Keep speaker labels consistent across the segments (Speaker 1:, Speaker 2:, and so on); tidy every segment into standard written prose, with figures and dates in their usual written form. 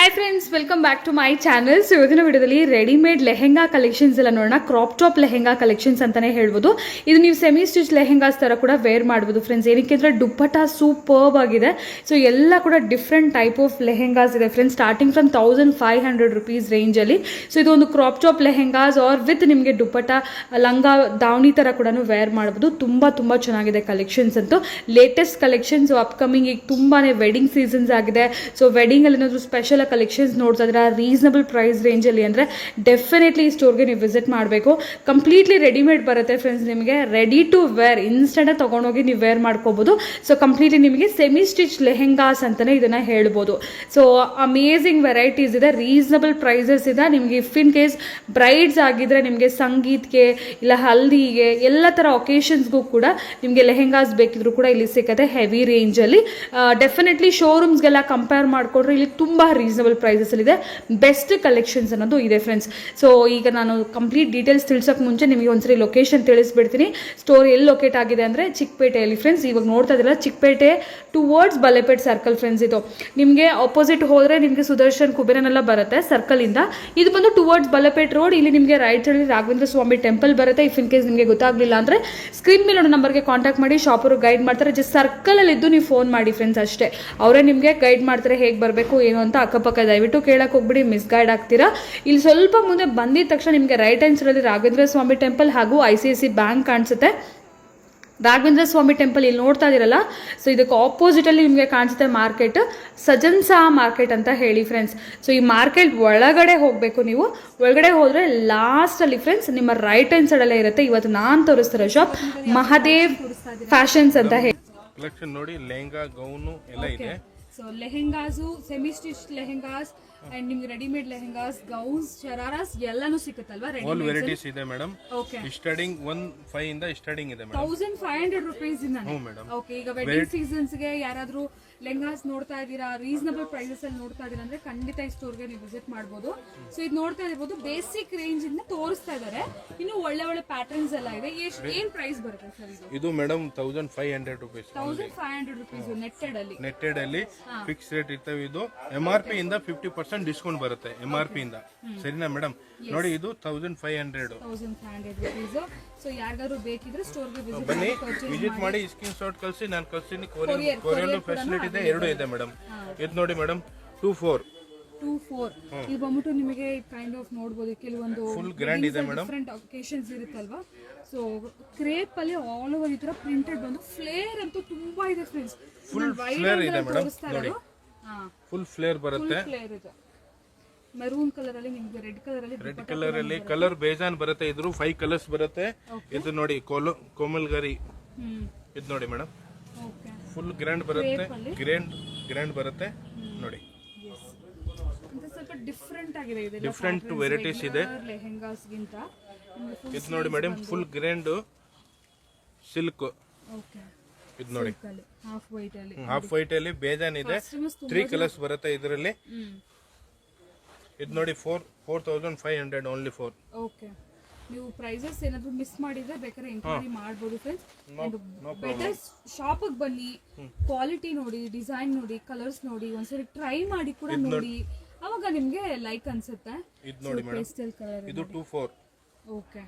Speaker 1: Hi friends, welcome back to my channel. So ಇವತ್ತಿನ ವಿಡಿಯೋದಲ್ಲಿ readymade lehenga collections ಎಲ್ಲ ನೋಡೋಣ. ಕ್ರಾಪ್ ಟಾಪ್ ಲೆಹೆಂಗಾ ಕಲೆಕ್ಷನ್ಸ್ ಅಂತಾನೆ ಹೇಳ್ಬೋದು. ಇದು ನೀವು ಸೆಮಿ ಸ್ಟಿಚ್ ಲೆಹೆಂಗಾಸ್ ತರ ಕೂಡ ವೇರ್ ಮಾಡ್ಬೋದು ಫ್ರೆಂಡ್ಸ್. ಏನಕ್ಕೆ ಅಂದ್ರೆ ದುಪ್ಪಟ್ಟ ಸೂಪರ್ಬ್ ಆಗಿದೆ. ಸೊ ಎಲ್ಲ ಕೂಡ ಡಿಫ್ರೆಂಟ್ ಟೈಪ್ ಆಫ್ ಲೆಹೆಂಗಾಸ್ ಇದೆ ಫ್ರೆಂಡ್ಸ್, ಸ್ಟಾರ್ಟಿಂಗ್ ಫ್ರಮ್ 1500 rupees ರೇಂಜಲ್ಲಿ. ಸೊ ಇದು ಒಂದು crop top lehengas are with ನಿಮಗೆ ದುಪ್ಪಟ್ಟ ಲಂಗ ದಾವಣಿ ತರ ಕೂಡ ವೇರ್ ಮಾಡ್ಬೋದು. ತುಂಬಾ ಚೆನ್ನಾಗಿದೆ ಕಲೆಕ್ಷನ್ಸ್ ಅಂತೂ. ಲೇಟೆಸ್ಟ್ ಕಲೆಕ್ಷನ್ಸ್ ಅಪ್ಕಮಿಂಗ್ ಈಗ ತುಂಬಾನೇ ವೆಡ್ಡಿಂಗ್ ಸೀಸನ್ಸ್ ಆಗಿದೆ. ಸೊ ವೆಡ್ಡಿಂಗ್ ಅಲ್ಲಿ ಏನಾದರೂ ಸ್ಪೆಷಲ್ ಕಲೆಕ್ಷನ್ಸ್ ನೋಡ್ತಾ ಇದ್ರೆ ರೀಸನಬಲ್ ಪ್ರೈಸ್ ರೇಂಜಲ್ಲಿ ಅಂದರೆ ಡೆಫಿನೆಟ್ಲಿ ಈ ಸ್ಟೋರ್ಗೆ ನೀವು ವಿಸಿಟ್ ಮಾಡಬೇಕು. ಕಂಪ್ಲೀಟ್ಲಿ ರೆಡಿಮೇಡ್ ಬರುತ್ತೆ ಫ್ರೆಂಡ್ಸ್, ನಿಮಗೆ ರೆಡಿ ಟು ವೇರ್ ಇನ್ಸ್ಟೆಂಟಾಗಿ ತೊಗೊಂಡೋಗಿ ನೀವು ವೇರ್ ಮಾಡ್ಕೋಬೋದು. ಸೊ ಕಂಪ್ಲೀಟ್ಲಿ ನಿಮಗೆ ಸೆಮಿ ಸ್ಟಿಚ್ ಲೆಹೆಂಗಾಸ್ ಅಂತಲೇ ಇದನ್ನು ಹೇಳ್ಬೋದು. ಸೊ ಅಮೇಝಿಂಗ್ ವೆರೈಟೀಸ್ ಇದೆ, ರೀಸನಬಲ್ ಪ್ರೈಸಸ್ ಇದೆ. ನಿಮಗೆ ಇಫ್ ಇನ್ ಕೇಸ್ ಬ್ರೈಡ್ಸ್ ಆಗಿದ್ರೆ ನಿಮಗೆ ಸಂಗೀತ್ಗೆ ಇಲ್ಲ ಹಲ್ದಿಗೆ ಎಲ್ಲ ಥರ ಒಕೇಶನ್ಸ್ಗೂ ಕೂಡ ನಿಮಗೆ ಲೆಹೆಂಗಾಸ್ ಬೇಕಿದ್ರು ಕೂಡ ಇಲ್ಲಿ ಸಿಗುತ್ತೆ ಹೆವಿ ರೇಂಜಲ್ಲಿ. ಡೆಫಿನೆಟ್ಲಿ ಶೋರೂಮ್ಸ್ಗೆಲ್ಲ ಕಂಪೇರ್ ಮಾಡಿಕೊಂಡ್ರೆ ಇಲ್ಲಿ ತುಂಬ ರೀಸನಬಲ್ ಪ್ರೈಸಸಲ್ಲಿ ಇದೆ. ಬೆಸ್ಟ್ ಕಲೆಕ್ಷನ್ಸ್ ಅನ್ನೋದು ಇದೆ ಫ್ರೆಂಡ್ಸ್. ಸೊ ಈಗ ನಾನು ಕಂಪ್ಲೀಟ್ ಡೀಟೇಲ್ಸ್ ತಿಳಿಸೋಕೆ ಮುಂಚೆ ನಿಮಗೆ ಒಂದ್ಸರಿ ಲೊಕೇಶನ್ ತಿಳಿಸ್ಬಿಡ್ತೀನಿ. ಸ್ಟೋರ್ ಎಲ್ಲಿ ಲೊಕೇಟ್ ಆಗಿದೆ ಅಂದರೆ ಚಿಕ್ಕಪೇಟೆಯಲ್ಲಿ ಫ್ರೆಂಡ್ಸ್. ಇವಾಗ ನೋಡ್ತಾ ಇದ್ದೀರಾ ಚಿಕ್ಕಪೇಟೆ ಟುವರ್ಡ್ಸ್ ಬಲೆಪೇಟ್ ಸರ್ಕಲ್ ಫ್ರೆಂಡ್ಸ್. ಇದು ನಿಮಗೆ ಆಪೋಸಿಟ್ ಹೋದರೆ ನಿಮಗೆ ಸುದರ್ಶನ್ ಕುಬೇರನೆಲ್ಲ ಬರುತ್ತೆ ಸರ್ಕಲಿಂದ. ಇದು ಬಂದು ಟುವರ್ಡ್ಸ್ ಬಲೆಪೇಟ್ ರೋಡ್. ಇಲ್ಲಿ ನಿಮಗೆ ರೈಟ್ ಸೈಡ್ ರಾಘವೇಂದ್ರ ಸ್ವಾಮಿ ಟೆಂಪಲ್ ಬರುತ್ತೆ. ಇಫ್ ಇನ್ ಕೇಸ್ ನಿಮಗೆ ಗೊತ್ತಾಗಲಿಲ್ಲ ಅಂದರೆ ಸ್ಕ್ರೀನ್ ಮೇಲೆ ನಂಬರ್ಗೆ ಕಾಂಟ್ಯಾಕ್ಟ್ ಮಾಡಿ, ಶಾಪರು ಗೈಡ್ ಮಾಡ್ತಾರೆ. ಜಸ್ಟ್ ಸರ್ಕಲಲ್ಲಿ ಇದ್ದು ನೀವು ಫೋನ್ ಮಾಡಿ ಫ್ರೆಂಡ್ಸ್ ಅಷ್ಟೇ. ಅವರೇ ನಿಮಗೆ ಗೈಡ್ ಮಾಡ್ತಾರೆ ಹೇಗೆ ಬರಬೇಕು ಏನು ಅಂತ. ಅಕ್ಕಪಕ್ಕ ದಯವಿಟ್ಟು ಕೇಳಕ್ಕೆ ಹೋಗ್ಬಿಡಿ, ಮಿಸ್ ಗೈಡ್ ಆಗ್ತೀರಾ. ಇಲ್ಲಿ ಸ್ವಲ್ಪ ಮುಂದೆ ಬಂದಿದ ತಕ್ಷಣ ನಿಮಗೆ ರೈಟ್ ಹ್ಯಾಂಡ್ ಸೈಡಲ್ಲಿ ರಾಘವೇಂದ್ರ ಸ್ವಾಮಿ ಟೆಂಪಲ್ ಹಾಗೂ ICICI ಬ್ಯಾಂಕ್ ಕಾಣಿಸುತ್ತೆ. ರಾಘವೇಂದ್ರ ಸ್ವಾಮಿ ಟೆಂಪಲ್ ಇಲ್ಲಿ ನೋಡ್ತಾ ಇದ್ದೀರಲ್ಲ, ಸೊ ಇದಕ್ಕೆ ಆಪೋಸಿಟಲ್ಲಿ ನಿಮಗೆ ಕಾಣಿಸುತ್ತೆ ಮಾರ್ಕೆಟ್, ಸಜನ್ಸಾ ಮಾರ್ಕೆಟ್ ಅಂತ ಹೇಳಿ ಫ್ರೆಂಡ್ಸ್. ಸೊ ಈ ಮಾರ್ಕೆಟ್ ಒಳಗಡೆ ಹೋಗಬೇಕು ನೀವು. ಒಳಗಡೆ ಹೋದರೆ ಲಾಸ್ಟಲ್ಲಿ ಫ್ರೆಂಡ್ಸ್ ನಿಮ್ಮ ರೈಟ್ ಹ್ಯಾಂಡ್ ಸೈಡಲ್ಲೇ ಇರುತ್ತೆ ಇವತ್ತು ನಾನು ತೋರಿಸ್ತಿರೋ ಶಾಪ್, ಮಹಾದೇವ್ ಫ್ಯಾಷನ್ಸ್ ಅಂತ ಹೇಳಿ.
Speaker 2: ಕಲೆಕ್ಷನ್ ನೋಡಿ, ಲೆಹಂಗಾ ಗೌನು ಎಲ್ಲ ಇದೆ.
Speaker 1: So lehengas, semi stitch lehengas and ನಿಮ್ಗೆ ರೆಡಿಮೇಡ್ ಲೆಹೆಂಗಾಸ್, ಗೌನ್ಸ್, ಶರಾರಾಸ್ ಎಲ್ಲಾನು ಸಿಕ್ಕುತ್ತಲ್ವಾ?
Speaker 2: ಆಲ್ ವೆರೈಟೀಸ್ ಇದೆ ಮೇಡಮ್. ಸ್ಟಾರ್ಟಿಂಗ್ 15 ಇಂದ ಸ್ಟಾರ್ಟಿಂಗ್ ಇದೆ ಮೇಡಮ್.
Speaker 1: 1500 rupees ಇಂದ.
Speaker 2: ಮೇಡಮ್.
Speaker 1: ಓಕೆ, ಈಗ ವೆಡ್ಡಿಂಗ್ ಸೀಸನ್ಸ್ ಗೆ ಯಾರಾದ್ರೂ ಲೆಹಂಗಾಸ್ ನೋಡ್ತಾ ಇದ್ದೀರಾ, ರೀಸನಬಲ್ ಪ್ರೈಸಸ್ ಅಲ್ಲಿ ನೋಡ್ತಾ ಇದ್ದೀರಾ ಅಂದ್ರೆ ಖಂಡಿತ ಈ ಸ್ಟೋರ್ಗೆ ನೀವು ವಿಸಿಟ್ ಮಾಡಬಹುದು. ಸೊ ಇದು ನೋಡ್ತಾ ಇರಬಹುದು, ಬೇಸಿಕ್ ರೇಂಜ್ ಇಂದ ತೋರಿಸ್ತಾ ಇದ್ದಾರೆ. ಇನ್ನು ಒಳ್ಳೆ ಪ್ಯಾಟರ್ನ್ಸ್ ಎಲ್ಲ ಇದೆ. ಏನ್ ಪ್ರೈಸ್ ಬರುತ್ತೆ ಸರ್ ಇದು?
Speaker 2: ಇದು ಮೇಡಮ್ 1500 rupees.
Speaker 1: 1500 rupees ನೆಟ್ಟೆಡ್ ಅಲ್ಲಿ
Speaker 2: ಫಿಕ್ಸ್ ರೇಟ್ ಇರ್ತವೆ. ಇದು MRP ಇಂದ 50% ಡಿಸ್ಕೌಂಟ್ ಬರುತ್ತೆ MRP ಇಂದ. ಸರಿನಾ ಮೇಡಮ್? ನೋಡಿ ಇದು 1500
Speaker 1: rupees. ಸೊ ಯಾರಿಗಾದ್ರು ಬೇಕಿದ್ರೆ ಸ್ಟೋರ್ಗೆ
Speaker 2: ಬನ್ನಿ, ವಿಸಿಟ್ ಮಾಡಿ, ಸ್ಕ್ರೀನ್ ಶಾಟ್ ಕಳಿಸಿ, ನಾನು ಕಳಿಸ್ತೀನಿ. ಕೊರಿಯರ್ ಫೆಸಿಲಿಟಿ ಇದೆ, ಎರಡು ಇದೆ ಮೇಡಮ್. ಇದು ನೋಡಿ ಮೇಡಮ್, 24
Speaker 1: ಇದು ಬಂದ್ಬಿಟ್ಟು ನಿಮಗೆ ಕೈಂಡ್ ಆಫ್ ನೋಡಬಹುದು. ಕೆಲವೊಂದು
Speaker 2: ಫುಲ್ ಗ್ರ್ಯಾಂಡ್ ಇದೆ ಮೇಡಮ್,
Speaker 1: ಡಿಫರೆಂಟ್ ಒಕೇಶನ್ಸ್ ಇರುತ್ತಲ್ವಾ. ಸೊ ಕ್ರೇಪ್ ಅಲ್ಲಿ ಆಲ್ ಓವರ್ ಈ ತರ ಪ್ರಿಂಟೆಡ್ ಬಂದು ಫ್ಲೇರ್ ಅಂತೂ ತುಂಬಾ ಇದೆ ಫ್ರೆಂಡ್ಸ್.
Speaker 2: ಫುಲ್ ಫ್ಲೇರ್ ಇದೆ ಮೇಡಮ್. ನೋಡಿ ಫುಲ್ ಫ್ಲೇರ್ ಬರುತ್ತೆ.
Speaker 1: ಮೆರೂನ್ ಕಲರ್ ಅಲ್ಲಿ, ನಿಮಗೆ ರೆಡ್ ಕಲರ್ ಅಲ್ಲಿ
Speaker 2: ಕಲರ್ ಬೇಜಾನ್ ಬರುತ್ತೆ. ಇದ್ರು 5 ಕಲರ್ಸ್ ಬರುತ್ತೆ. ಇದು ನೋಡಿ ಕೋಮಲ್ಗರಿ, ಇದು ನೋಡಿ ಮೇಡಮ್, ಫುಲ್ ಗ್ರ್ಯಾಂಡ್ ಬರುತ್ತೆ. ಗ್ರ್ಯಾಂಡ್ ಬರುತ್ತೆ ನೋಡಿ.
Speaker 1: ಸ್ವಲ್ಪ ಡಿಫರೆಂಟ್ ಆಗಿದೆ,
Speaker 2: ಡಿಫರೆಂಟ್ ವೆರೈಟೀಸ್ ಇದೆ
Speaker 1: ಲೆಹೆಂಗಾಸ್ ಗಿಂತ.
Speaker 2: ಇದು ನೋಡಿ ಮೇಡಮ್, ಫುಲ್ ಗ್ರ್ಯಾಂಡ್ ಸಿಲ್ಕ್. ಇದು ನೋಡಿ ಹಾಫ್ ವೈಟ್ ಅಲ್ಲಿ ಬೇಜಾನ್ ಇದೆ. 3 ಕಲರ್ಸ್ ಬರುತ್ತೆ ಇದರಲ್ಲಿ. ಇದು ನೋಡಿ 4500 ಓನ್ಲಿ 4.
Speaker 1: ಓಕೆ, ನೀವು ಪ್ರೈಸಸ್ ಏನಾದರೂ ಮಿಸ್ ಮಾಡಿದ್ರೆ ಬೇಕಾದ್ರೆ ಎಂಕ್ವೈರಿ ಮಾಡ್ಬೋದು ಫ್ರೆಂಡ್ಸ್. ಬೆಟರ್ ಶಾಪಿಗೆ ಬನ್ನಿ, ಕ್ವಾಲಿಟಿ ನೋಡಿ, ಡಿಸೈನ್ ನೋಡಿ, ಕಲರ್ಸ್ ನೋಡಿ, ಒಂದ್ಸರಿ ಟ್ರೈ ಮಾಡಿ ಕೂಡ ನೋಡಿ, ಅವಾಗ ನಿಮ್ಗೆ ಲೈಕ್ ಅನ್ಸುತ್ತೆ.
Speaker 2: ಇದು ನೋಡಿ ಮೇಡಮ್, ಪೇಸ್ಟಲ್ ಕಲರ್. ಇದು 24.
Speaker 1: ಓಕೆ,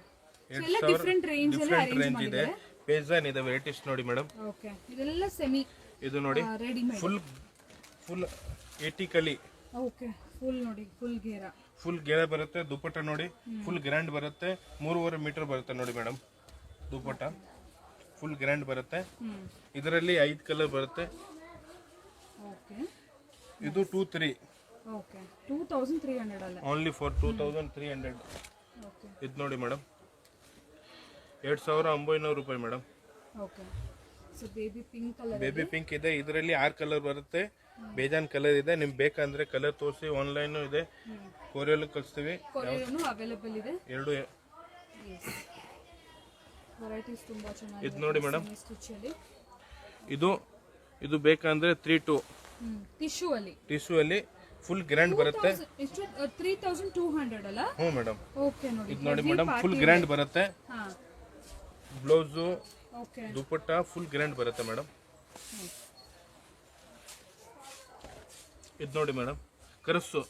Speaker 1: ಎಲ್ಲ ಡಿಫರೆಂಟ್ ರೇಂಜ್ ಅಲ್ಲಿ ಅರೇಂಜ್ ಮಾಡಿದ್ದಾರೆ.
Speaker 2: ಬೇಜಾನ್ ಇದೆ ವೆರೈಟೀಸ್ ನೋಡಿ ಮೇಡಮ್.
Speaker 1: ಓಕೆ, ಇದೆಲ್ಲ ಸೆಮಿ.
Speaker 2: ಇದು ನೋಡಿ
Speaker 1: ರೆಡಿಮೇಡ್
Speaker 2: ಫುಲ್ ಎಟಿಕಲಿ.
Speaker 1: ಓಕೆ, ಫುಲ್ ನೋಡಿ, ಫುಲ್
Speaker 2: ಗೇರ ಬರುತ್ತೆ. ದುಪ್ಪಟ್ಟ ನೋಡಿ ಫುಲ್ ಗ್ರ್ಯಾಂಡ್ ಬರುತ್ತೆ. 3.5 ಮೀಟರ್ ಬರುತ್ತೆ ನೋಡಿ ಮೇಡಮ್ ದುಪ್ಪಟ್ಟ. ಫುಲ್ ಗ್ರ್ಯಾಂಡ್ ಬರುತ್ತೆ. ಇದರಲ್ಲಿ 5 ಕಲರ್ ಬರುತ್ತೆ.
Speaker 1: ಓಕೆ,
Speaker 2: ಇದು 23.
Speaker 1: ಓಕೆ, 2300 ಅಲ್ಲ,
Speaker 2: ಓನ್ಲಿ ಫಾರ್ 2300.
Speaker 1: ಓಕೆ,
Speaker 2: ಇದು ನೋಡಿ ಮೇಡಮ್, 2900 ರೂಪಾಯಿ madam.
Speaker 1: Okay, so baby
Speaker 2: pink ಇದೆ. ಇದರಲ್ಲಿ 6 ಕಲರ್ ಬರುತ್ತೆ. ಬೇಜಾನ್ ಕಲರ್ ಇದೆ. ನಿಮ್ಗೆ ಬೇಕಂದ್ರೆ ಕಲರ್ ತೋರಿಸಿ, ಆನ್ಲೈನ್ ಇದೆ, ಕೊರಿಯರ್ ಕಳಿಸ್ತೀವಿ.
Speaker 1: ಅವೈಲೇಬಲ್ ಇದೆ
Speaker 2: ಎರಡು.
Speaker 1: ವೆರೈಟೀಸ್ ತುಂಬಾ ಚೆನ್ನಾಗಿದೆ.
Speaker 2: ಇದು ನೋಡಿ ಮೇಡಮ್, ಇದು ಬೇಕಂದ್ರೆ 32 ಟಿಶ್ಯೂ ಅಲ್ಲಿ ಫುಲ್ ಗ್ರ್ಯಾಂಡ್ ಬರುತ್ತೆ.
Speaker 1: 3200 ಅಲ್ಲ?
Speaker 2: ಹ್ಞೂ ಮೇಡಮ್.
Speaker 1: ಓಕೆ, ನೋಡಿ
Speaker 2: ಇದು ನೋಡಿ ಮೇಡಮ್, ಫುಲ್ ಗ್ರ್ಯಾಂಡ್ ಬರುತ್ತೆ. ಬ್ಲೌಸು, ದುಪ್ಪಟ್ಟ ಫುಲ್ ಗ್ರ್ಯಾಂಡ್ ಬರುತ್ತೆ ಮೇಡಮ್. ಇದು ನೋಡಿ ಮೇಡಮ್, ಕರಸ್ಸು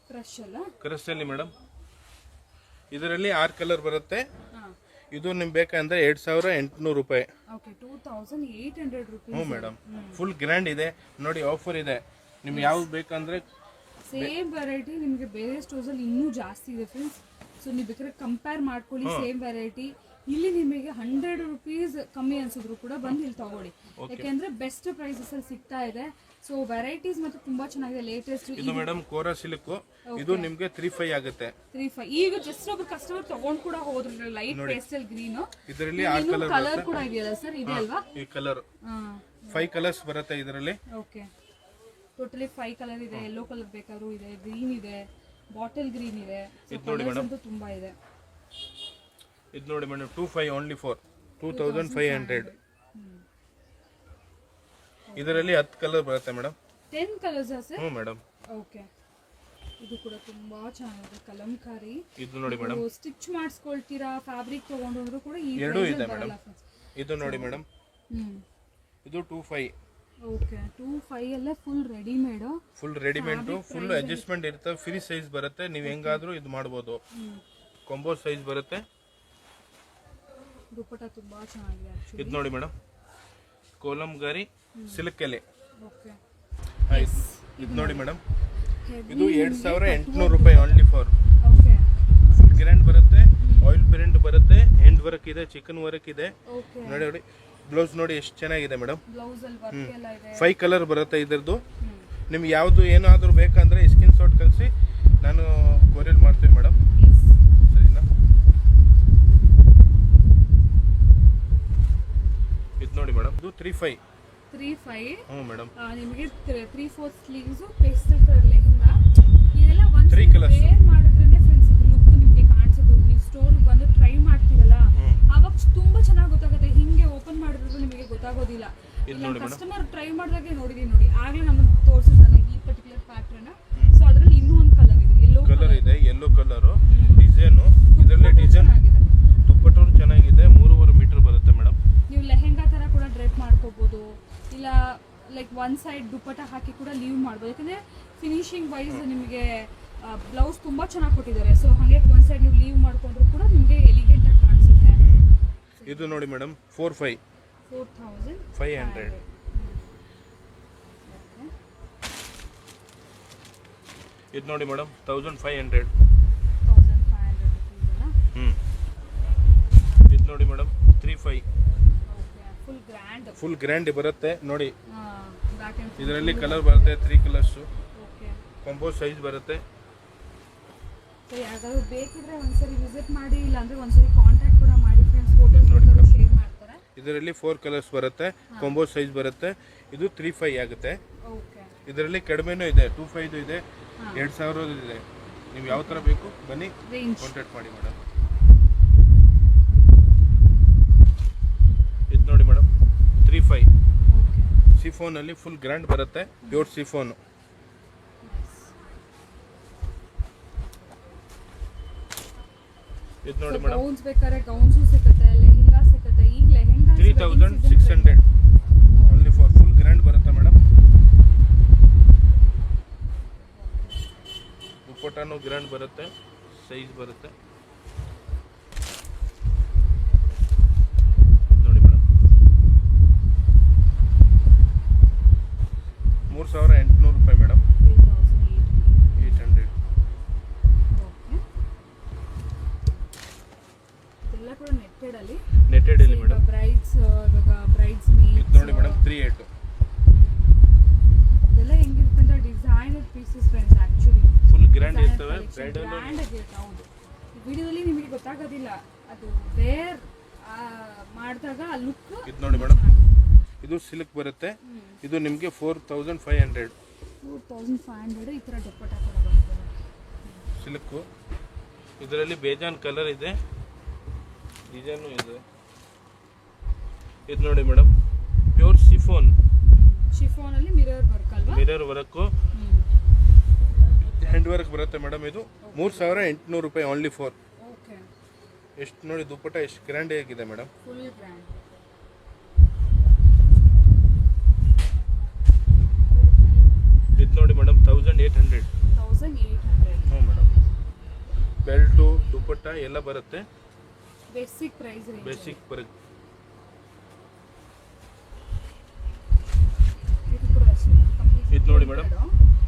Speaker 1: ಕ್ರಶ್ ಅಲ್ಲ.
Speaker 2: ಕರಸ್ಸಲ್ಲಿ ಮೇಡಮ್ ಇದರಲ್ಲಿ 6 ಕಲರ್ ಬರುತ್ತೆ.
Speaker 1: ಹಾಂ
Speaker 2: ಇದು ನಿಮ್ಗೆ ಬೇಕಂದ್ರೆ 2800 ರೂಪಾಯಿ.
Speaker 1: Okay 2800 rupees.
Speaker 2: ಹ್ಞೂ ಮೇಡಮ್, ಫುಲ್ ಗ್ರ್ಯಾಂಡ್ ಇದೆ ನೋಡಿ, ಆಫರ್ ಇದೆ. ನಿಮ್ಗೆ ಯಾವ್ದು ಬೇಕಂದ್ರೆ
Speaker 1: ಸೇಮ್ ವೆರೈಟಿ ನಿಮಗೆ ಬೇರೆ ಸ್ಟೋರ್ಸ್ ಅಲ್ಲಿ ಇನ್ನೂ ಜಾಸ್ತಿ ಇದೆ ಫ್ರೆಂಡ್ಸ್. ಸೊ ನೀವು ಬೇಕಾದ್ರೆ ಕಂಪೇರ್ ಮಾಡ್ಕೊಳ್ಳಿ ಸೇಮ್ ವೆರೈಟಿ. ಇಲ್ಲಿ ನಿಮಗೆ 100 ರುಪೀಸ್ ಕಮ್ಮಿ ಅನ್ಸಿದ್ರು ಕೂಡ ಬಂದು ಇಲ್ಲಿ ತಗೊಳ್ಳಿ, ಯಾಕೆಂದ್ರೆ ಬೆಸ್ಟ್ ಪ್ರೈಸಸ್ ಅಲ್ಲಿ ಸಿಗ್ತಾ ಇದೆ. ಸೊ ವೆರೈಟೀಸ್ ಮತ್ತೆ ತುಂಬಾ ಚೆನ್ನಾಗಿದೆ, ಲೇಟೆಸ್ಟ್.
Speaker 2: ಇದು ಮೇಡಮ್ ಕೋರಾ ಸಿಲ್ಕ್, ಇದು ನಿಮ್ಗೆ 35 ಆಗುತ್ತೆ.
Speaker 1: 35. ಈಗ ಜಸ್ಟ್ ಒಬ್ಬ ಕಸ್ಟಮರ್ ತಗೊಂಡ್ ಕೂಡ ಹೋದ್ರು, ಲೈಟ್ ಪೇಸ್ಟಲ್ ಗ್ರೀನ್.
Speaker 2: ಇದರಲ್ಲಿ 6
Speaker 1: ಕಲರ್ ಕೂಡ ಇದೆಯಲ್ಲ ಸರ್, ಇದೆ ಅಲ್ವಾ?
Speaker 2: ಈ ಕಲರ್ 5 ಕಲರ್ಸ್ ಬರುತ್ತೆ ಇದರಲ್ಲಿ.
Speaker 1: ಓಕೆ, ಟೋಟಲಿ 5 ಕಲರ್ ಇದೆ. ಯೆಲ್ಲೋ ಕಲರ್ ಬೇಕಾದ್ರೂ ಇದೆ, ಗ್ರೀನ್ ಇದೆ, ಬಾಟಲ್ ಗ್ರೀನ್ ಇದೆ.
Speaker 2: ಇದು ನೋಡಿ ಮೇಡಮ್,
Speaker 1: ತುಂಬಾ ಇದೆ.
Speaker 2: ಇದು ನೋಡಿ ಮೇಡಮ್ 25 ಓನ್ಲಿ ಫಾರ್ 2500. ಇದರಲ್ಲಿ 10 ಕಲರ್ ಬರುತ್ತೆ ಮೇಡಮ್.
Speaker 1: 10 colours sir?
Speaker 2: ಹ್ಞೂ ಮೇಡಮ್.
Speaker 1: ಓಕೆ, ಇದು ಕೂಡ ತುಂಬಾ ಚೆನ್ನಾಗಿದೆ, ಕಲಂಕಾರಿ.
Speaker 2: ಇದು ನೋಡಿ ಮೇಡಮ್,
Speaker 1: ಸ್ಟಿಚ್ ಮಾಡಿಸ್ಕೊಳ್ತೀರಾ, ಫ್ಯಾಬ್ರಿಕ್ ತಗೊಂಡ್ರು ಕೂಡ ಈ
Speaker 2: ಎರಡೂ ಇದೆ ಮೇಡಮ್. ಇದು ನೋಡಿ ಮೇಡಮ್, ಇದು 25.
Speaker 1: ಓಕೆ, 25 ಎಲ್ಲ full readymade.
Speaker 2: Full readymade, full adjustment ಇರುತ್ತೆ, ಫ್ರೀ ಸೈಜ್ ಬರುತ್ತೆ. ನೀವು ಹೆಂಗಾದ್ರೂ ಇದು ಮಾಡ್ಬೋದು. ಕಾಂಬೋ ಸೈಜ್ ಬರುತ್ತೆ.
Speaker 1: ದುಪ್ಪಟ್ಟ ತುಂಬಾ ಚೆನ್ನಾಗಿದೆ.
Speaker 2: ಇದು ನೋಡಿ ಮೇಡಮ್, ಕೋಲಂಗಾರಿ ಸಿಲ್ಕ್ ಎಲೆ.
Speaker 1: ಓಕೆ,
Speaker 2: ಇದು ನೋಡಿ ಮೇಡಮ್, ಇದು 2800 ರೂಪಾಯಿ only for.
Speaker 1: Okay,
Speaker 2: full grand ಬರುತ್ತೆ, ಆಯಿಲ್ ಪ್ರಿಂಟ್ ಬರುತ್ತೆ, ಹ್ಯಾಂಡ್ ವರ್ಕ್ ಇದೆ, ಚಿಕನ್ ವರ್ಕ್ ಇದೆ.
Speaker 1: ಓಕೆ,
Speaker 2: ನೋಡಿ ನೋಡಿ, ಬ್ಲೌಸ್ ನೋಡಿ ಎಷ್ಟು ಚೆನ್ನಾಗಿದೆ ಮೇಡಮ್.
Speaker 1: ಬ್ಲೌಸ್ ಅಲ್ಲಿ ವರ್ಕ್ ಎಲ್ಲ ಇದೆ.
Speaker 2: 5 ಕಲರ್ ಬರುತ್ತೆ ಇದರದ್ದು. ನಿಮ್ಗೆ ಯಾವುದು ಏನಾದರೂ ಬೇಕಂದ್ರೆ ಸ್ಕ್ರೀನ್ ಶಾಟ್ ಕಳಿಸಿ, ನಾನು ಕೊರಿಯರ್ ಮಾಡ್ತೀವಿ ಮೇಡಮ್. ಸರಿನಾ? ಇದು ನೋಡಿ ಮೇಡಮ್, ಇದು 35. ಹ್ಞೂ ಮೇಡಮ್.
Speaker 1: ನಿಮಗೆ 3/4 ಸ್ಲೀವ್ಸ್ ಪೇಸ್ಟಲ್ ಕಲರ್ ಲೆಹಂಗಾ. ಇದೆಲ್ಲ ಒಂದು
Speaker 2: 3 ಕಲರ್ಸ್
Speaker 1: ವೇರ್ ಮಾಡಿದ್ರೇನೆ ಫ್ರೆಂಡ್ಸ್ ಇದು ಲುಕ್ ನಿಮಗೆ ಕಾಣಿಸೋದು. ನೀವು ಸ್ಟೋರ್ ಬಂದು ಟ್ರೈ ಮಾಡ್ತೀರಲ್ಲ, ಅವಾಗ ತುಂಬಾ ಚೆನ್ನಾಗಿ ಗೊತ್ತಾಗುತ್ತೆ. ಹಿಂಗೆ ಓಪನ್ ಮಾಡಿದ್ರು ನಿಮಗೆ ಗೊತ್ತಾಗೋದಿಲ್ಲ. ಕಸ್ಟಮರ್ ಟ್ರೈ ಮಾಡಿದಾಗೆ ನೋಡಿದೀನಿ ನೋಡಿ, ಆಗ್ಲೇ ನಮಗೆ ತೋರಿಸಿದ್ದಾನೆ ಈ ಪರ್ಟಿಕ್ಯುಲರ್ ಪ್ಯಾಟರ್ನ್. ಸೊ ಅದರಲ್ಲಿ ಇನ್ನೂ ಒಂದು ಕಲರ್ ಇದೆ, ಯೆಲ್ಲೋ
Speaker 2: ಕಲರ್ ಇದೆ, ಯೆಲ್ಲೋ ಕಲರ್ ಡಿಸೈನು. ಇದರಲ್ಲಿ ಡಿಸೈನ್ ದುಪ್ಪಟ್ಟು ಚೆನ್ನಾಗಿದೆ, 3.5 ಮೀಟರ್ ಬರುತ್ತೆ ಮೇಡಮ್.
Speaker 1: ನೀವು ಲೆಹೆಂಗಾ ತರ ಕೂಡ ಡ್ರೆಪ್ ಮಾಡ್ಕೋಬಹುದು, ಇಲ್ಲ ಲೈಕ್ ಒನ್ ಸೈಡ್ ದುಪ್ಪಟ್ಟ ಹಾಕಿ ಕೂಡ ಲೀವ್ ಮಾಡ್ಬೋದು. ಯಾಕಂದ್ರೆ ಫಿನಿಶಿಂಗ್ ವೈಸ್ ನಿಮಗೆ ಬ್ಲೌಸ್ ತುಂಬಾ ಚೆನ್ನಾಗಿ ಕೊಟ್ಟಿದ್ದಾರೆ. ಸೊ ಹಾಗೆ ಒನ್ ಸೈಡ್ ನೀವು ಲೀವ್ ಮಾಡ್ಕೊಂಡ್ರು ಕೂಡ ನಿಮಗೆ ಎಲಿಗೆಂಟ್ ಆಗಿ ಕಾಣಿಸುತ್ತೆ.
Speaker 2: ಇದು ನೋಡಿ ಮೇಡಮ್, 4500. ಇದು ನೋಡಿ ಮೇಡಮ್, 1500. ಇದು ನೋಡಿ ಮೇಡಮ್, 35. ಫುಲ್ ಗ್ರ್ಯಾಂಡ್ ಬರುತ್ತೆ ನೋಡಿ. ಇದರಲ್ಲಿ ಕಲರ್ ಬರುತ್ತೆ, 3 ಕಲರ್ಸ್. ಕಾಂಬೋ ಸೈಜ್ ಬರುತ್ತೆ.
Speaker 1: ಯಾವ್ದಾದ್ರು ಬೇಕಿದ್ರೆ ಒಂದ್ಸರಿ ವಿಸಿಟ್ ಮಾಡಿ, ಇಲ್ಲ ಅಂದ್ರೆ ಒಂದ್ಸರಿ ಕಾಂಟ್ಯಾಕ್ಟ್ ಕೂಡ ಮಾಡಿ ಫ್ರೆಂಡ್ಸ್. ಫೋಟೋಸ್ ಶೇರ್ ಮಾಡ್ತಾರೆ.
Speaker 2: ಇದರಲ್ಲಿ 4 ಕಲರ್ಸ್ ಬರುತ್ತೆ, ಕಾಂಬೋ ಸೈಜ್ ಬರುತ್ತೆ. ಇದು 35 ಆಗುತ್ತೆ. ಇದರಲ್ಲಿ ಕಡಿಮೆನೂ ಇದೆ, 25 ಇದೆ, 2000 ಇದೆ. ನೀವು ಯಾವ ಥರ ಬೇಕು ಬನ್ನಿ ಕಾಂಟ್ಯಾಕ್ಟ್ ಮಾಡಿ ಮೇಡಮ್. ಇದು ನೋಡಿ ಮೇಡಮ್, 35 ಸಿಫೋನಲ್ಲಿ ಫುಲ್ ಗ್ರ್ಯಾಂಡ್ ಬರುತ್ತೆ, ಪ್ಯೂರ್ ಸಿಫೋನ್. ಇದು ನೋಡಿ ಮೇಡಮ್,
Speaker 1: ಗೌನ್ಸ್ ಬೇಕಾದ್ರೆ ಗೌನ್ಸ್ ಸಿಗುತ್ತೆ, ಲೆಹೆಂಗಾ ಸಿಗುತ್ತೆ. ಈಗ lehenga
Speaker 2: 3600 only for. Full grand ಬರುತ್ತೆ ಮೇಡಮ್. ದುಪ್ಪಟ್ಟನು ಗ್ರ್ಯಾಂಡ್ ಬರುತ್ತೆ, ಸೈಜ್ ಬರುತ್ತೆ. ನೋಡಿ ಮೇಡಮ್, 3800 ರೂಪಾಯಿ ಮೇಡಮ್. 800.
Speaker 1: ಇದೆಲ್ಲ ಕೂಡ ನೆಟ್ಟೆಡ್ ಅಲ್ಲಿ
Speaker 2: ಮೇಡಮ್.
Speaker 1: Bryde's Bryde's made.
Speaker 2: ಇದು ನೋಡಿ ಮೇಡಮ್, 38.
Speaker 1: ಇದೆಲ್ಲ ಹೆಂಗಿರುತ್ತೆ ಅಂದ್ರೆ designer pieces friends. Actually
Speaker 2: full grand ಇರ್ತವೆ, ಬ್ರೈಡಲ್.
Speaker 1: ಹೌದು, ವಿಡಿಯೋದಲ್ಲಿ ನಿಮಗೆ ಗೊತ್ತಾಗೋದಿಲ್ಲ, ಅದು ವೇರ್ ಮಾಡಿದಾಗ ಆ ಲುಕ್.
Speaker 2: ಇದು ನೋಡಿ ಮೇಡಮ್, ಇದು ಸಿಲ್ಕ್ ಬರುತ್ತೆ. ಇದು ನಿಮಗೆ 4500.
Speaker 1: 4500 ಈ ಥರ ದುಪ್ಪಟ್ಟ ಕೂಡ ಬರುತ್ತೆ
Speaker 2: ಸಿಲ್ಕು. ಇದರಲ್ಲಿ ಬೇಜಾನ್ ಕಲರ್ ಇದೆ, ಡಿಸೈನು ಇದೆ. ಇದು ನೋಡಿ ಮೇಡಮ್, ಪ್ಯೂರ್ ಶಿಫೋನ್.
Speaker 1: ಶಿಫೋನಲ್ಲಿ ಮಿರರ್ ವರ್ಕ್ ಅಲ್ವಾ?
Speaker 2: ಮಿರರ್ ವರ್ಕು, ಹ್ಯಾಂಡ್ ವರ್ಕ್ ಬರುತ್ತೆ ಮೇಡಮ್. ಇದು 3800 ರೂಪಾಯಿ ಓನ್ಲಿ ಫಾರ್.
Speaker 1: ಓಕೆ,
Speaker 2: ಎಷ್ಟು ನೋಡಿ ದುಪ್ಪಟ್ಟ ಎಷ್ಟು ಗ್ರ್ಯಾಂಡ್ ಆಗಿದೆ ಮೇಡಮ್.
Speaker 1: Full grand.
Speaker 2: ಇದು ನೋಡಿ ಮೇಡಮ್, 1800. ದುಪ್ಪಟ್ಟ ಎಲ್ಲ ಬರುತ್ತೆ.
Speaker 1: Basic price range.
Speaker 2: ಬೇಸಿಕ್
Speaker 1: ಇದು ಕೂಡ ಅಷ್ಟೇ.
Speaker 2: ಇದು ನೋಡಿ ಮೇಡಮ್,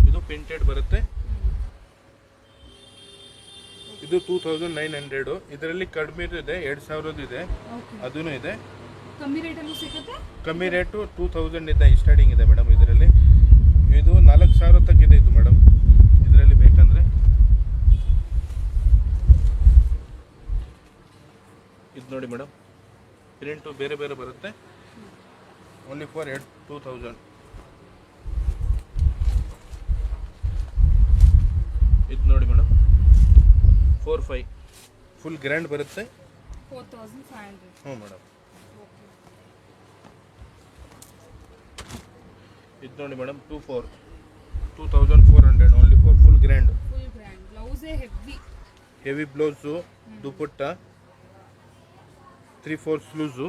Speaker 2: ಇದು ಪ್ರಿಂಟೆಡ್ ಬರುತ್ತೆ. ಇದು 2900. ಇದರಲ್ಲಿ ಕಡಿಮೆ ಇದೆ, 2000 ಇದೆ, ಅದೂ ಇದೆ.
Speaker 1: ಕಮ್ಮಿ ರೇಟಲ್ಲೂ ಸಿಗುತ್ತೆ.
Speaker 2: ಕಮ್ಮಿ ರೇಟು 2000 ಇದೆ ಸ್ಟಾರ್ಟಿಂಗ್ ಇದೆ ಮೇಡಮ್. ಇದರಲ್ಲಿ ಇದು 4000 ತಕ್ಕ ಇದೆ ಇದು ಮೇಡಮ್. ಇದರಲ್ಲಿ ಬೇಕಂದ್ರೆ ಇದು ನೋಡಿ ಮೇಡಮ್, ಪ್ರಿಂಟು ಬೇರೆ ಬೇರೆ ಬರುತ್ತೆ. Only for 2000. ಇದು ನೋಡಿ ಮೇಡಮ್, 45 ಫುಲ್ ಗ್ರ್ಯಾಂಡ್ ಬರುತ್ತೆ.
Speaker 1: 4500.
Speaker 2: ಹ್ಞೂ ಮೇಡಮ್. ಇದು ನೋಡಿ madam, 2400 only for full grand.
Speaker 1: Full grand ಬ್ಲೌಸೇ
Speaker 2: ಹೆವಿ ಬ್ಲೌಸು, ದುಪ್ಪಟ್ಟ, 3/4 ಸ್ಲೂಸು.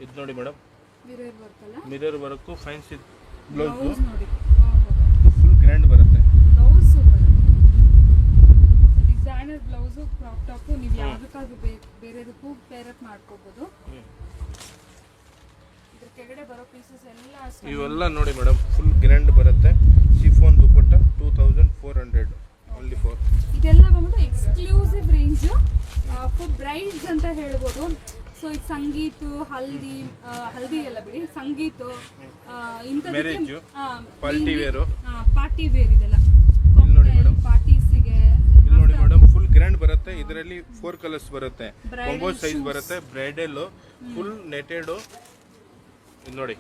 Speaker 2: ಇದು ನೋಡಿ ಮೇಡಮ್,
Speaker 1: ಮಿರರ್ ವರ್ಕ್ ಅಲ್ಲ,
Speaker 2: mirror work, fancy blouse,
Speaker 1: blouse ನೋಡಿ
Speaker 2: ಫುಲ್ ಗ್ರ್ಯಾಂಡ್ ಬರುತ್ತೆ.
Speaker 1: Blouse designer blouse, crop top ನೀವು ಯಾವುದಕ್ಕಾದ್ರೂ ಬೇರೆದಕ್ಕೂ ಪೇರಪ್ ಮಾಡ್ಕೋಬಹುದು. ಇದ್ರ ಕೆಳಗಡೆ ಬರೋ ಪೀಸಸ್ ಎಲ್ಲ ಅಷ್ಟೇ.
Speaker 2: ಇವೆಲ್ಲ ನೋಡಿ ಮೇಡಮ್, ಫುಲ್ ಗ್ರ್ಯಾಂಡ್ ಬರುತ್ತೆ. Chiffon dupatta 2400 only for.
Speaker 1: ಇದೆಲ್ಲ ಬಂದ್ಬಿಟ್ಟು ಎಕ್ಸ್ಕ್ಲೂಸಿವ್ ರೇಂಜ್ ಫಾರ್ ಬ್ರೈಡ್ಸ್ ಅಂತ ಹೇಳ್ಬೋದು. ಸೊ ಇದು ಸಂಗೀತ, ಹಲ್ದಿ ಎಲ್ಲ ಬಿಡಿ, sangeet
Speaker 2: marriage, party wear,
Speaker 1: party wear ಇದೆಲ್ಲ
Speaker 2: ನೋಡಿ ಮೇಡಮ್.
Speaker 1: ಪಾರ್ಟೀಸ್ಗೆ
Speaker 2: ಇಲ್ಲಿ ನೋಡಿ ಮೇಡಮ್, ಫುಲ್ ಗ್ರ್ಯಾಂಡ್ ಬರುತ್ತೆ. ಇದರಲ್ಲಿ 4 ಕಲರ್ಸ್ ಬರುತ್ತೆ, ಕಾಂಬೋ ಸೈಜ್ ಬರುತ್ತೆ. Bridal full netted. ಇದು ನೋಡಿ,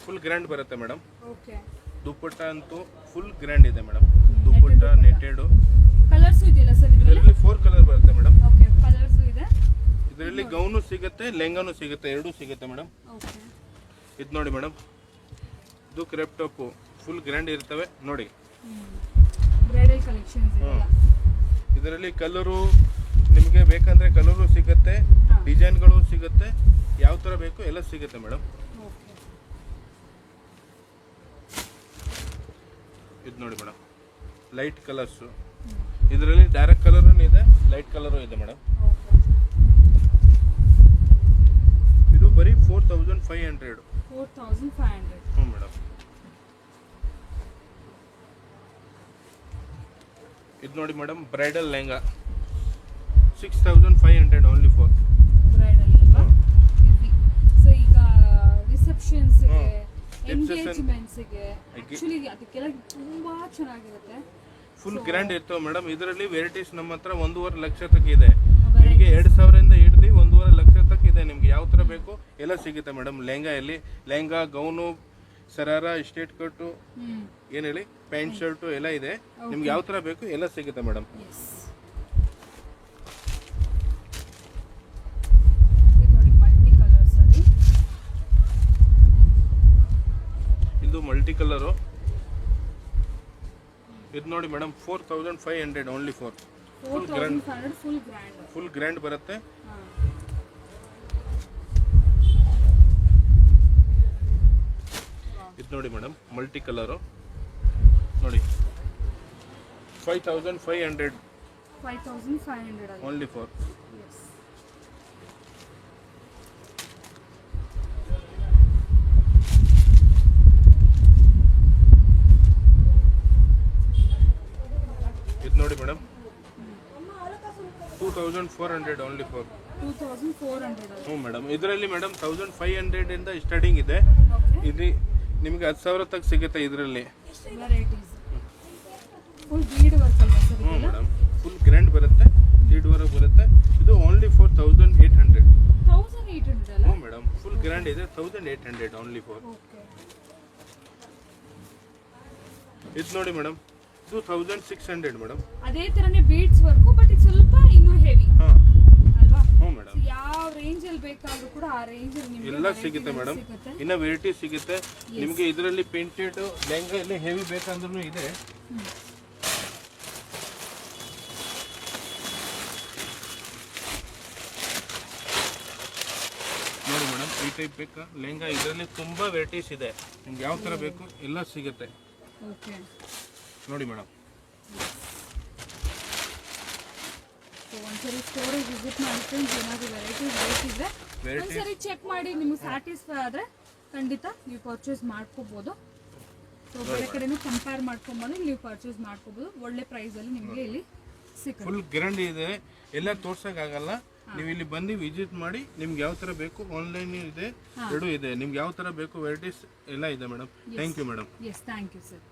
Speaker 2: ಫುಲ್ ಗ್ರ್ಯಾಂಡ್ ಬರುತ್ತೆ ಮೇಡಮ್.
Speaker 1: ಓಕೆ.
Speaker 2: ದುಪ್ಪಟ್ಟ ಅಂತೂ ಫುಲ್ ಗ್ರ್ಯಾಂಡ್ ಇದೆ ಮೇಡಮ್. ದುಪ್ಪಟ್ಟ ನೆಟೆಡ್.
Speaker 1: ಕಲರ್ಸ್ ಇದೆಯಲ್ಲ ಸರ್
Speaker 2: ಇದರಲ್ಲಿ 4 ಕಲರ್ ಬರುತ್ತೆ ಮೇಡಮ್.
Speaker 1: ಓಕೆ, ಕಲರ್ಸ್ ಇದೆ.
Speaker 2: ಇದರಲ್ಲಿ ಗೌನು ಸಿಗುತ್ತೆ, ಲೆಹಂಗಾನು ಸಿಗುತ್ತೆ, ಎರಡೂ ಸಿಗುತ್ತೆ ಮೇಡಮ್.
Speaker 1: ಓಕೆ.
Speaker 2: ಇದು ನೋಡಿ ಮೇಡಮ್, ಇದು ಕ್ರೇಪ್ ಟಾಪ್ ಫುಲ್ ಗ್ರ್ಯಾಂಡ್ ಇರ್ತವೆ ನೋಡಿ.
Speaker 1: ಬ್ರೈಡಲ್ ಕಲೆಕ್ಷನ್ಸ್ ಇದೆಲ್ಲ.
Speaker 2: ಇದರಲ್ಲಿ ಕಲರು ನಿಮಗೆ ಬೇಕಂದ್ರೆ ಕಲರು ಸಿಗುತ್ತೆ, ಡಿಸೈನ್ಗಳು ಸಿಗುತ್ತೆ, ಯಾವ ಥರ ಬೇಕು ಎಲ್ಲ ಸಿಗುತ್ತೆ ಮೇಡಮ್.
Speaker 1: ಓಕೆ.
Speaker 2: ಇದು ನೋಡಿ ಮೇಡಮ್, ಲೈಟ್ ಕಲರ್ಸು. ಇದರಲ್ಲಿ ಡೈರೆಕ್ಟ್ ಕಲರು ಇದೆ, ಲೈಟ್ ಕಲರು ಇದೆ ಮೇಡಮ್. ಇದು ಬರೀ 4500.
Speaker 1: 4500.
Speaker 2: ಹ್ಞೂ ಮೇಡಮ್. ಇದು ನೋಡಿ madam, bridal lehenga 6500 only for.
Speaker 1: Bridal ಅಲ್ವಾ? ಸೊ ಈಗ ರಿಸೆಪ್ಷನ್ಸ್ಗೆ, ಎಂಗೇಜ್ಮೆಂಟ್ಸ್ಗೆ ಆಕ್ಚುಲಿ ಅದಕ್ಕೆಲ್ಲ ತುಂಬಾ ಚೆನ್ನಾಗಿರುತ್ತೆ.
Speaker 2: ಫುಲ್ ಗ್ರ್ಯಾಂಡ್ ಇರ್ತವೆ ಮೇಡಮ್. ಇದರಲ್ಲಿ ವೆರೈಟೀಸ್ ನಮ್ಮ ಹತ್ರ 1.5 ಲಕ್ಷ ತಕ್ಕ ಇದೆ. ನಿಮಗೆ 2000 ಇಂದ ಹಿಡಿದು 1.5 ಲಕ್ಷ ತಕ್ಕ ಇದೆ. ನಿಮ್ಗೆ ಯಾವ ಥರ ಬೇಕು ಎಲ್ಲ ಸಿಗುತ್ತೆ madam. Lehenga, gown, sharara, state ಕಟ್ಟು, ಏನು ಹೇಳಿ, ಪ್ಯಾಂಟ್ ಶರ್ಟು ಎಲ್ಲ ಇದೆ. ನಿಮ್ಗೆ ಯಾವ ಥರ ಬೇಕು ಎಲ್ಲ ಸಿಗುತ್ತೆ ಮೇಡಮ್. ಇದು ಮಲ್ಟಿ ಕಲರು. ಇದು ನೋಡಿ madam, 4500 only for. Full grand ಬರುತ್ತೆ. ಇದು ನೋಡಿ ಮೇಡಮ್, ಮಲ್ಟಿ ಕಲರು ನೋಡಿ, 5500 ಓನ್ಲಿ ಫಾರ್. ಇದು ನೋಡಿ ಮೇಡಮ್, 2400 ಓನ್ಲಿ ಫಾರ್.
Speaker 1: 2400.
Speaker 2: ಹ್ಞೂ ಮೇಡಮ್. ಇದರಲ್ಲಿ ಮೇಡಮ್ 1500 ಇಂದ ಸ್ಟಾರ್ಟಿಂಗ್ ಇದೆ. ಇದು ನಿಮಗೆ 10,000 ತಕ್ಕ ಸಿಗುತ್ತೆ ಇದರಲ್ಲಿ. ಹ್ಞೂ ಮೇಡಮ್, ಫುಲ್ ಗ್ರ್ಯಾಂಡ್ ಬರುತ್ತೆ, ಬೀಡ್ ವರ್ಕ್ ಬರುತ್ತೆ. ಇದು ಓನ್ಲಿ ಫಾರ್ 1800. ಹ್ಞೂ ಮೇಡಮ್, ಫುಲ್ ಗ್ರ್ಯಾಂಡ್ ಇದೆ, 1800 ಓನ್ಲಿ ಫಾರ್. ಇದು ನೋಡಿ ಮೇಡಮ್, 2600 ಮೇಡಮ್.
Speaker 1: ಅದೇ ತರನೇ ಬೀಡ್ಸ್ ವರ್ಕ್, ಬಟ್ ಇದು ಸ್ವಲ್ಪ ಇನ್ನೂ ಹೆವಿ ಅಲ್ವಾ?
Speaker 2: ಹ್ಞೂ ಮೇಡಮ್.
Speaker 1: ಯಾವ ರೇಂಜ್ ಅಲ್ಲಿ ಬೇಕಾದ್ರೂ ಕೂಡ ಆ ರೇಂಜ್ ಅಲ್ಲಿ ನಿಮಗೆ
Speaker 2: ಎಲ್ಲ ಸಿಗುತ್ತೆ ಮೇಡಮ್. ಇನ್ನ ವೆರೈಟಿ ಸಿಗುತ್ತೆ ನಿಮಗೆ. ಇದರಲ್ಲಿ ಪ್ರಿಂಟೆಡ್ ಲೆಹಂಗಾ ಎಲ್ಲ ಹೆವಿ ಬೇಕಂದ್ರೂ ಇದೆ. ನೋಡಿ ಮೇಡಮ್, ಈ ಟೈಪ್ ಬೇಕಾ ಲೆಹಂಗಾ? ಇದರಲ್ಲಿ ತುಂಬಾ ವೆರೈಟೀಸ್ ಇದೆ. ನಿಮ್ಗೆ ಯಾವ ಥರ ಬೇಕು ಎಲ್ಲ ಸಿಗುತ್ತೆ ನೋಡಿ ಮೇಡಮ್.
Speaker 1: ಸೊ ಒಂದ್ಸರಿ ಸ್ಟೋರಿಗೆ ವಿಸಿಟ್ ಮಾಡಿ ಫ್ರೆಂಡ್ಸ್, ಏನಾದರೂ ವೆರೈಟೀಸ್ ಬೇಕಿದ್ರೆ ಒಂದ್ಸರಿ ಚೆಕ್ ಮಾಡಿ, ನಿಮ್ಗೆ ಸ್ಯಾಟಿಸ್ಫೈ ಆದರೆ ಖಂಡಿತ ನೀವು ಪರ್ಚೇಸ್ ಮಾಡ್ಕೋಬೋದು. ಸೊ ಬೇರೆ ಕಡೆನೂ ಕಂಪೇರ್ ಮಾಡ್ಕೊಂಬಂದು ನೀವು ಪರ್ಚೇಸ್ ಮಾಡ್ಕೋಬೋದು. ಒಳ್ಳೆ ಪ್ರೈಸಲ್ಲಿ ನಿಮಗೆ ಇಲ್ಲಿ ಸಿಗುತ್ತೆ.
Speaker 2: ಫುಲ್ ಗ್ಯಾರಂಟಿ ಇದೆ, ಎಲ್ಲ ತೋರ್ಸೋಕ್ಕಾಗಲ್ಲ. ನೀವು ಇಲ್ಲಿ ಬಂದು ವಿಸಿಟ್ ಮಾಡಿ, ನಿಮ್ಗೆ ಯಾವ ಥರ ಬೇಕು ಆನ್ಲೈನ್ ಇದೆ, ಎರಡೂ ಇದೆ. ನಿಮ್ಗೆ ಯಾವ ಥರ ಬೇಕು ವೆರೈಟೀಸ್ ಎಲ್ಲ ಇದೆ madam. Thank you madam.
Speaker 1: Yes, thank you sir.